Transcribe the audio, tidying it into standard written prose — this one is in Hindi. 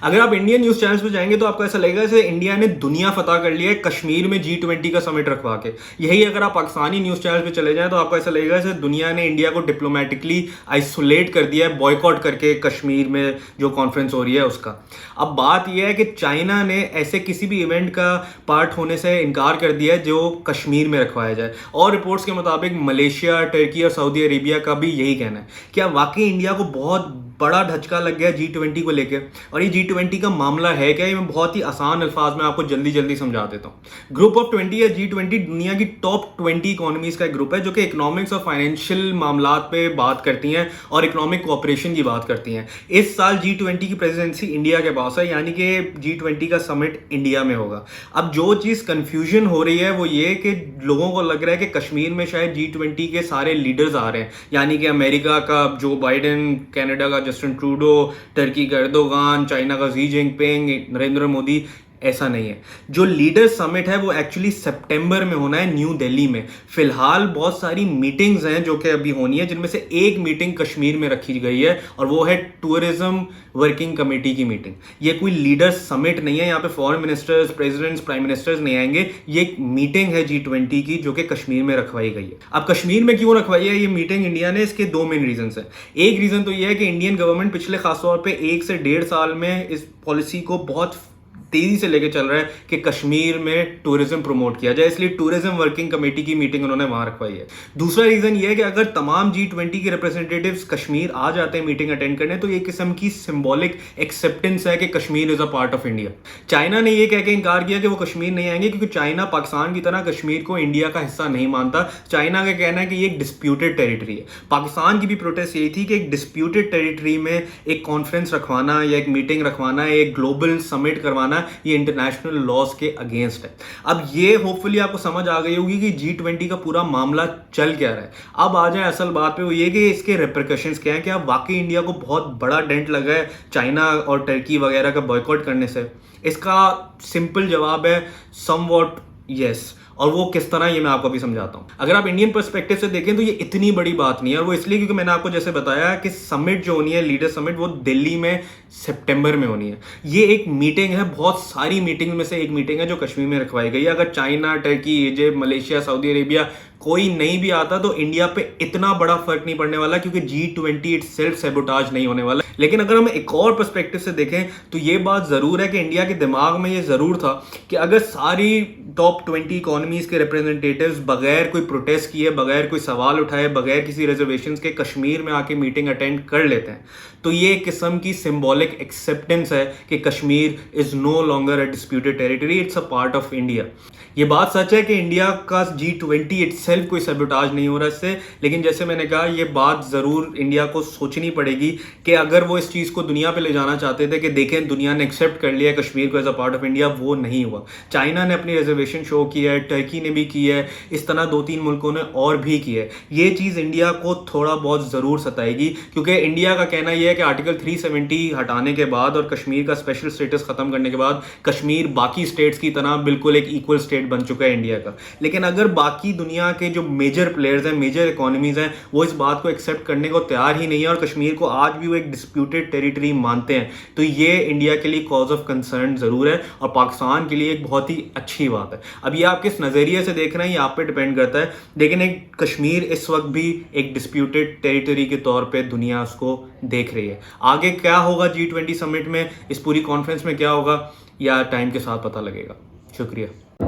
अगर आप इंडियन न्यूज चैनल्स पे जाएंगे तो आपको ऐसा लगेगा जैसे इंडिया ने दुनिया फतह कर लिया है कश्मीर में G20 का समिट रखवा के। यही अगर आप पाकिस्तानी न्यूज चैनल पे चले जाएं तो आपको ऐसा लगेगा जैसे दुनिया ने इंडिया को डिप्लोमेटिकली आइसोलेट कर दिया है, बॉयकॉट करके कश्मीर में जो कॉन्फ्रेंस हो रही है उसका। अब बात यह है कि चाइना ने ऐसे किसी भी इवेंट का पार्ट होने से इनकार कर दिया है जो कश्मीर में रखवाया जाए, और रिपोर्ट्स के मुताबिक मलेशिया, टर्की और सऊदी अरेबिया का भी यही कहना है। क्या वाकई इंडिया को बहुत बड़ा धचका लग गया G20 को लेकर? और ये G20 का मामला है क्या, ये मैं बहुत ही आसान अल्फाज में आपको जल्दी जल्दी समझा देता हूँ। ग्रुप ऑफ 20 या G20 दुनिया की टॉप 20 इकोनॉमीज का एक ग्रुप है जो कि इकोनॉमिक्स और फाइनेंशियल मामलात पे बात करती हैं और इकोनॉमिक कोऑपरेशन की बात करती हैं। इस साल G20 की प्रेसिडेंसी इंडिया के पास है, यानी कि G20 का समिट इंडिया में होगा। अब जो चीज़ कंफ्यूजन हो रही है वो ये कि लोगों को लग रहा है कि कश्मीर में शायद G20 के सारे लीडर्स आ रहे हैं, यानी कि अमेरिका का जो बाइडेन, कनाडा का जस्टिन ट्रूडो, टर्की का एर्दोगान, चाइना का शी जिनपिंग, नरेंद्र मोदी। ऐसा नहीं है। जो लीडर समिट है वो एक्चुअली सितंबर में होना है न्यू दिल्ली में। फिलहाल बहुत सारी मीटिंग्स हैं जो कि अभी होनी है, जिनमें से एक मीटिंग कश्मीर में रखी गई है और वो है टूरिज्म वर्किंग कमेटी की मीटिंग। ये कोई लीडर समिट नहीं है, यहाँ पे foreign ministers, presidents, prime ministers नहीं आएंगे। ये एक मीटिंग है G20 की जो कि कश्मीर में रखवाई गई है। अब कश्मीर में क्यों रखवाई है ये मीटिंग इंडिया ने, इसके दो मेन रीजन है। एक रीजन तो ये है कि इंडियन गवर्नमेंट पिछले खासतौर पर 1 से 1.5 साल में इस पॉलिसी को बहुत तेजी से लेके चल रहा है कि कश्मीर में टूरिज्म प्रमोट किया जाए, इसलिए टूरिज्म वर्किंग कमेटी की मीटिंग उन्होंने वहां रखवाई है। दूसरा रीजन ये है कि अगर तमाम G20 के रिप्रेजेंटेटिव्स कश्मीर आ जाते हैं मीटिंग अटेंड करने तो ये किस्म की सिंबॉलिक एक्सेप्टेंस है कि Kashmir is a part of India. China ने ये कह के इनकार किया कि वो कश्मीर नहीं आएंगे क्योंकि चाइना पाकिस्तान की तरह कश्मीर को इंडिया का हिस्सा नहीं मानता। चाइना का कहना है कि ये एक डिस्प्यूटेड टेरिटरी है। पाकिस्तान की भी प्रोटेस्ट यही थी कि एक डिस्प्यूटेड टेरिटरी में एक कॉन्फ्रेंस रखवाना या एक मीटिंग रखवाना, एक ग्लोबल समिट करवाना, ये इंटरनेशनल लॉज के अगेंस्ट है। अब ये होपफुली आपको समझ आ गई होगी कि G20 का पूरा मामला चल क्या रहा है। अब आ जाए असल बात पे, वो ये कि इसके रिपरकशंस क्या है। क्या वाकई इंडिया को बहुत बड़ा डेंट लगा है चाइना और टर्की वगैरह का बॉयकॉट करने से? इसका सिंपल जवाब है समवॉट यस। और वो किस तरह, ये मैं आपको अभी समझाता हूं। अगर आप इंडियन पर्सपेक्टिव से देखें तो ये इतनी बड़ी बात नहीं है, और वो इसलिए क्योंकि मैंने आपको जैसे बताया कि समिट जो होनी है, लीडर समिट, वो दिल्ली में सितंबर में होनी है। ये एक मीटिंग है, बहुत सारी मीटिंग में से एक मीटिंग है जो कश्मीर में रखवाई गई है। अगर China, Turkey, Egypt, Malaysia, Saudi Arabia कोई नहीं भी आता तो इंडिया पे इतना बड़ा फर्क नहीं पड़ने वाला, क्योंकि G20 इटसेल्फ सैबोटाज नहीं होने वाला। लेकिन अगर हम एक और पर्सपेक्टिव से देखें तो ये बात जरूर है कि इंडिया के दिमाग में ये जरूर था कि अगर सारी टॉप 20 इकोनॉमीज के रिप्रेजेंटेटिव्स बगैर कोई प्रोटेस्ट किए, बगैर कोई सवाल उठाए, बगैर किसी रिजर्वेशन के कश्मीर में आके मीटिंग अटेंड कर लेते हैं तो ये एक किस्म की सिंबॉलिक एक्सेप्टेंस है कि Kashmir is no longer a disputed territory, it's a part of India. ये बात सच है कि इंडिया का G20 इटसेल्फ कोई सैबोटाज नहीं हो रहा इससे, लेकिन जैसे मैंने कहा ये बात जरूर इंडिया को सोचनी पड़ेगी कि अगर वो इस चीज को दुनिया पे ले जाना चाहते थे कि देखें दुनिया ने एक्सेप्ट कर लिया कश्मीर को as a part of India, वो नहीं हुआ। चाइना ने अपनी रिजर्वेशन शो की है, टर्की ने भी की है, इस तरह 2-3 मुल्कों ने और भी की है। ये चीज इंडिया को थोड़ा बहुत जरूर सताएगी, क्योंकि इंडिया का कहना यह है कि आर्टिकल 370 हटाने के बाद और कश्मीर का स्पेशल स्टेटस खत्म करने के बाद कश्मीर बाकी स्टेट्स की तरह बिल्कुल एक इक्वल स्टेट बन चुका है इंडिया का। लेकिन अगर बाकी दुनिया के जो मेजर प्लेयर्स हैं, मेजर इकोनॉमीज हैं, वो इस बात को एक्सेप्ट करने को तैयार ही नहीं है और कश्मीर को आज भी वो एक डिस्प्यूटेड टेरिटरी मानते हैं, तो ये इंडिया के लिए कॉज ऑफ कंसर्न जरूर है और पाकिस्तान के लिए एक बहुत ही अच्छी बात है। अब ये आप किस नजरिए से देख रहे हैं ये आप पे डिपेंड करता है, लेकिन एक कश्मीर इस वक्त भी एक डिस्प्यूटेड टेरिटरी के तौर पे दुनिया उसको देख रही है। आगे क्या होगा G20 समिट में, इस पूरी कॉन्फ्रेंस में क्या होगा, या टाइम के साथ पता लगेगा। शुक्रिया।